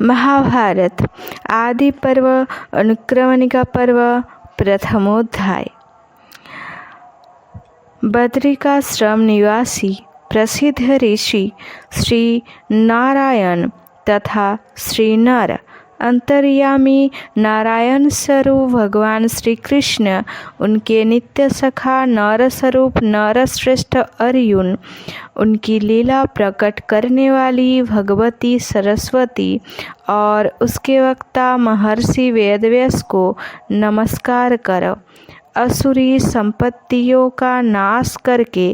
महाभारत आदि पर्व अनुक्रमणिका पर्व प्रथमोध्याय। बद्रिकाश्रम निवासी प्रसिद्ध ऋषि श्री नारायण तथा श्री नर अंतर्यामी नारायण स्वरूप भगवान श्री कृष्ण, उनके नित्य सखा नर स्वरूप नरश्रेष्ठ अर्जुन, उनकी लीला प्रकट करने वाली भगवती सरस्वती और उसके वक्ता महर्षि वेदव्यास को नमस्कार करो। असुरी संपत्तियों का नाश करके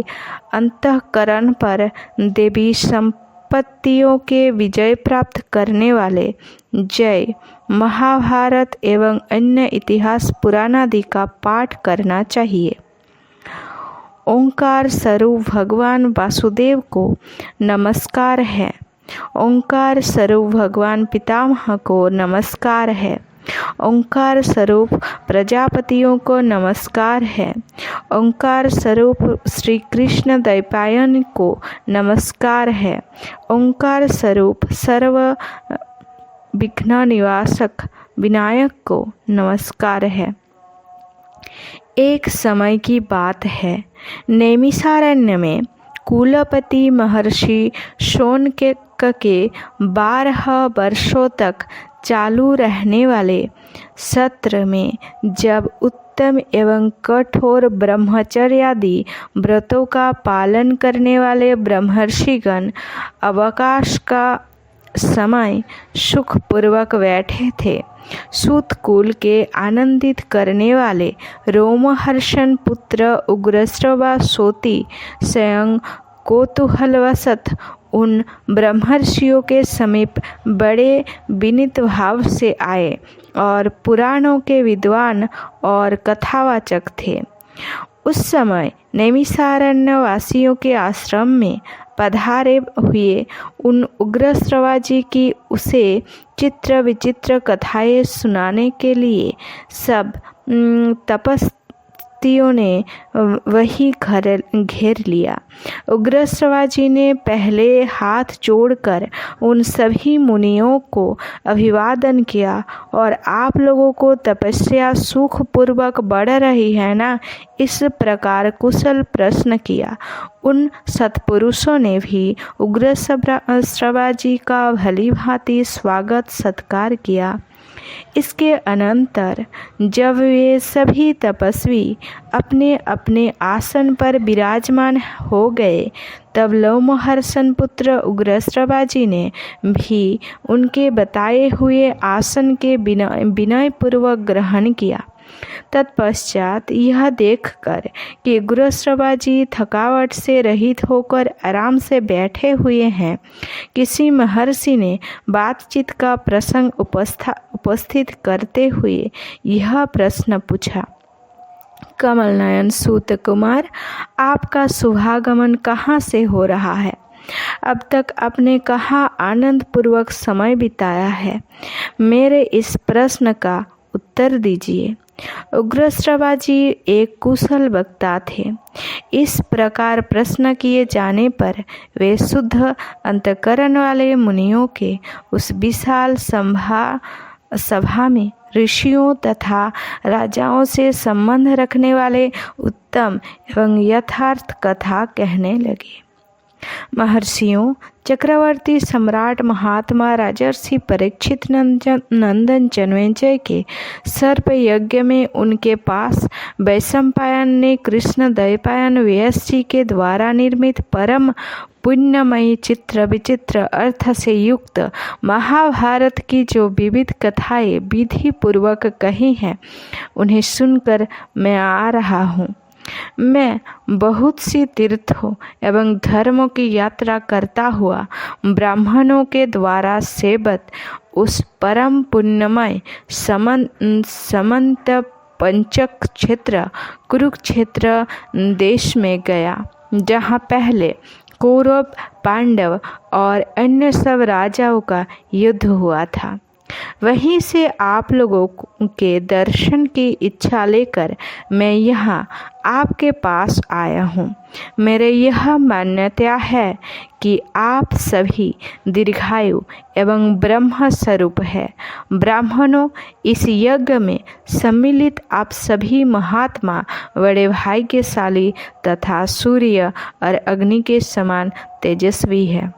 अंतःकरण पर देवी संपत्तियों के विजय प्राप्त करने वाले जय। महाभारत एवं अन्य इतिहास पुराणादि का पाठ करना चाहिए। ओंकार स्वरूप भगवान वासुदेव को नमस्कार है। ओंकार स्वरूप भगवान पितामह को नमस्कार है। ओंकार स्वरूप प्रजापतियों को नमस्कार है। ओंकार स्वरूप श्री कृष्ण द्वैपायन को नमस्कार है। ओंकार स्वरूप सर्व विघ्न निवासक विनायक को नमस्कार है। एक समय की बात है, नैमिषारण्य में कुलपति महर्षि शौनक के 12 वर्षों तक चालू रहने वाले सत्र में जब उत्तम एवं कठोर ब्रह्मचर्यादि व्रतों का पालन करने वाले ब्रह्मर्षिगण अवकाश का समय सुखपूर्वक बैठे थे, सूत कुल के आनंदित करने वाले रोमहर्षण पुत्र उग्रश्रवा सोती स्वयं कौतूहलवशत उन ब्रह्मर्षियों के समीप बड़े विनीत भाव से आए और पुराणों के विद्वान और कथावाचक थे। उस समय नैमिषारण्य वासियों के आश्रम में पधारे हुए उन उग्रश्रवा जी की उसे चित्र विचित्र कथाएं सुनाने के लिए सब तपस्वियों ने वही घेर लिया। उग्रश्रवा जी ने पहले हाथ जोड़कर उन सभी मुनियों को अभिवादन किया और आप लोगों को तपस्या सुखपूर्वक बढ़ रही है ना, इस प्रकार कुशल प्रश्न किया। उन सत्पुरुषों ने भी उग्रश्रवा जी का भली भांति स्वागत सत्कार किया। इसके अनंतर जब वे सभी तपस्वी अपने अपने आसन पर विराजमान हो गए, तब लोमहर्षण पुत्र उग्रश्रवा जी ने भी उनके बताए हुए आसन के विनय पूर्वक ग्रहण किया। तत्पश्चात यह देखकर कि उग्रश्रवा जी थकावट से रहित होकर आराम से बैठे हुए हैं, किसी महर्षि ने बातचीत का प्रसंग उपस्थित करते हुए यह प्रश्न पूछा, कमलनयन सूत कुमार, आपका शुभागमन कहाँ से हो रहा है? अब तक आपने कहाँ आनंद पूर्वक समय बिताया है? मेरे इस प्रश्न का उत्तर दीजिए। उग्रश्रवा जी एक कुशल वक्ता थे। इस प्रकार प्रश्न किए जाने पर वे शुद्ध अंतःकरण वाले मुनियों के उस विशाल सभा में ऋषियों तथा राजाओं से संबंध रखने वाले उत्तम एवं यथार्थ कथा कहने लगे। महर्षियों, चक्रवर्ती सम्राट महात्मा राजर्षि परीक्षित नंदन जन्मेजय के सर्प यज्ञ में उनके पास वैशंपायन ने कृष्ण द्वैपायन व्यास जी के द्वारा निर्मित परम पुण्यमयी चित्र विचित्र अर्थ से युक्त महाभारत की जो विविध कथाएं विधि पूर्वक कही हैं, उन्हें सुनकर मैं आ रहा हूँ। मैं बहुत सी तीर्थों एवं धर्मों की यात्रा करता हुआ ब्राह्मणों के द्वारा सेवत उस परम पुण्यमय समंत पंचक क्षेत्र कुरुक्षेत्र देश में गया, जहाँ पहले कौरव पांडव और अन्य सब राजाओं का युद्ध हुआ था। वहीं से आप लोगों के दर्शन की इच्छा लेकर मैं यहाँ आपके पास आया हूँ। मेरे यह मान्यता है कि आप सभी दीर्घायु एवं ब्रह्म स्वरूप है। ब्राह्मणों, इस यज्ञ में सम्मिलित आप सभी महात्मा बड़े भाग्यशाली तथा सूर्य और अग्नि के समान तेजस्वी है।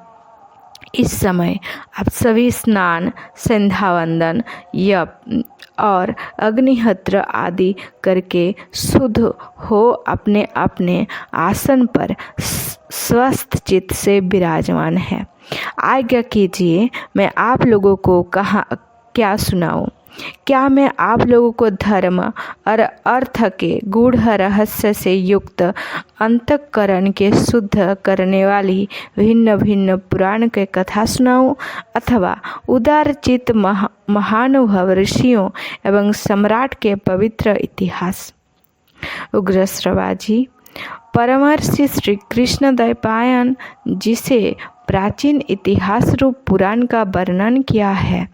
इस समय आप सभी स्नान, संध्या वंदन, यज्ञ और अग्निहोत्र आदि करके शुद्ध हो अपने अपने आसन पर स्वस्थ चित्त से विराजमान है। आज्ञा कीजिए, मैं आप लोगों को क्या सुनाऊं? क्या मैं आप लोगों को धर्म और अर्थ के गूढ़ रहस्य से युक्त अंतःकरण के शुद्ध करने वाली भिन्न भिन्न पुराण के कथा सुनाऊं, अथवा उदार चित्त महानुभव ऋषियों एवं सम्राट के पवित्र इतिहास? उग्रश्रवा जी, परमर्षि श्री कृष्ण द्वैपायन जिसे प्राचीन इतिहास रूप पुराण का वर्णन किया है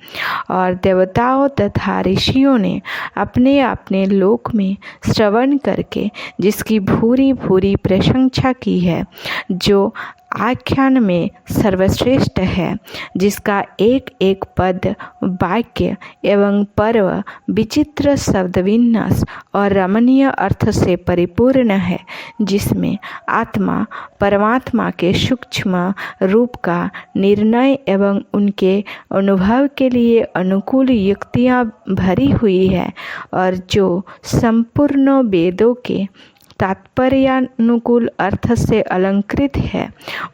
और देवताओं तथा ऋषियों ने अपने अपने लोक में श्रवण करके जिसकी भूरी भूरी प्रशंसा की है, जो आख्यान में सर्वश्रेष्ठ है, जिसका एक एक पद, वाक्य एवं पर्व विचित्र शब्द विन्यास और रमणीय अर्थ से परिपूर्ण है, जिसमें आत्मा परमात्मा के सूक्ष्म रूप का निर्णय एवं उनके अनुभव के लिए अनुकूल युक्तियाँ भरी हुई है, और जो संपूर्ण वेदों के तात्पर्यानुकूल अर्थ से अलंकृत है,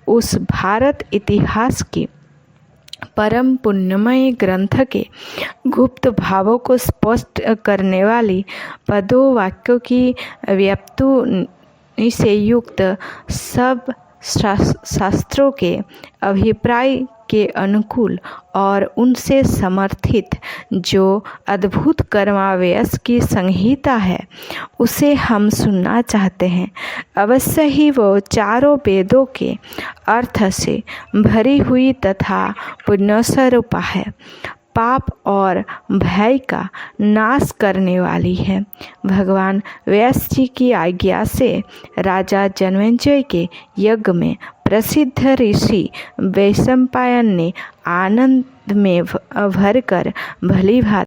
उस भारत इतिहास की परम पुण्यमय ग्रंथ के गुप्त भावों को स्पष्ट करने वाली पदों वाक्यों की व्याप्ति से युक्त सब शास्त्रों के अभिप्राय के अनुकूल और उनसे समर्थित जो अद्भुत कर्माव्यास की संहिता है, उसे हम सुनना चाहते हैं। अवश्य ही वो चारों वेदों के अर्थ से भरी हुई तथा पुण्यस्वरूपा है, पाप और भय का नाश करने वाली है। भगवान व्यास जी की आज्ञा से राजा जनमेजय के यज्ञ में प्रसिद्ध ऋषि वैशंपायन ने आनंद में भरकर भली भांति